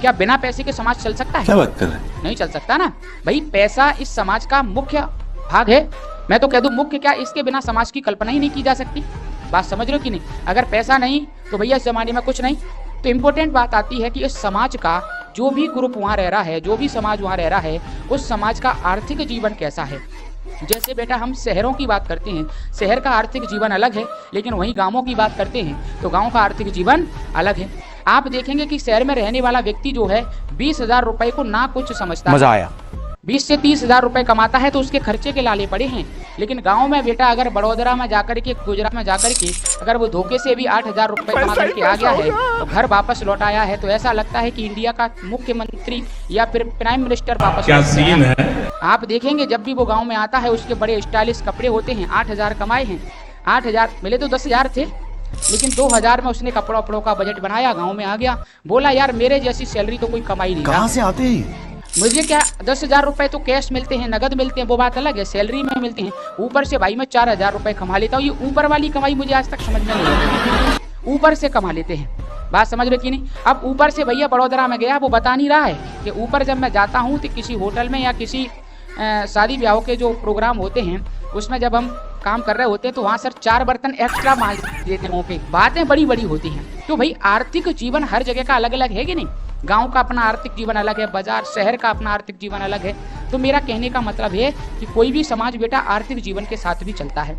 क्या बिना पैसे के समाज चल सकता है? क्या बात कर रहे हैं? नहीं चल सकता ना भाई। पैसा इस समाज का मुख्य भाग है। मैं तो कह दूं मुख्य क्या, इसके बिना समाज की कल्पना ही नहीं की जा सकती। बात समझ रहे हो कि नहीं? अगर पैसा नहीं तो भैया इस जमाने में कुछ नहीं। तो इम्पोर्टेंट बात आती है कि इस समाज का जो भी ग्रुप वहाँ रह रहा है, जो भी समाज वहाँ रह रहा है, उस समाज का आर्थिक जीवन कैसा है। जैसे बेटा हम शहरों की बात करते हैं, शहर का आर्थिक जीवन अलग है, लेकिन वहीं गांवों की बात करते हैं तो गांव का आर्थिक जीवन अलग है। आप देखेंगे कि शहर में रहने वाला व्यक्ति जो है 20,000 रुपए को ना कुछ समझता है। मजा आया। 20 से 30,000 रुपए कमाता है तो उसके खर्चे के लाले पड़े हैं। लेकिन गांव में बेटा अगर बड़ोदरा में जाकर के, गुजरात में जाकर के अगर वो धोखे से भी 8,000 रुपए कमा करके आ गया है तो घर वापस लौट आया है, तो ऐसा लगता है कि इंडिया का मुख्यमंत्री या फिर प्राइम मिनिस्टर वापस क्या सीन है। आप देखेंगे जब भी वो गांव में आता है उसके बड़े स्टाइलिश कपड़े होते हैं। 8,000 कमाए हैं, 8,000 मिले तो 10,000 थे, लेकिन 2,000 में उसने कपड़ों वपड़ों का बजट बनाया, गांव में आ गया, बोला यार मेरे जैसी सैलरी तो कोई कमाई नहीं। कहाँ से आते हैं? मुझे क्या 10,000 रुपए तो कैश मिलते हैं, नगद मिलते हैं, वो बात अलग है, सैलरी में मिलते हैं। ऊपर से भाई मैं 4,000 रुपए कमा लेता हूँ। ये ऊपर वाली कमाई मुझे आज तक समझ में नहीं आई। ऊपर से कमा लेते हैं, बात समझ रहे कि नहीं? अब ऊपर से भैया बड़ोदरा में गया, वो बता नहीं रहा है कि ऊपर जब मैं जाता हूँ तो किसी होटल में या किसी शादी ब्याह के जो प्रोग्राम होते हैं उसमें जब हम काम कर रहे होते हैं तो वहाँ सर 4 बर्तन एक्स्ट्रा मांग देते हैं पे। बातें बड़ी बड़ी होती हैं। तो भाई आर्थिक जीवन हर जगह का अलग अलग है कि नहीं? गांव का अपना आर्थिक जीवन अलग है, बाजार शहर का अपना आर्थिक जीवन अलग है। तो मेरा कहने का मतलब है कि कोई भी समाज बेटा आर्थिक जीवन के साथ भी चलता है।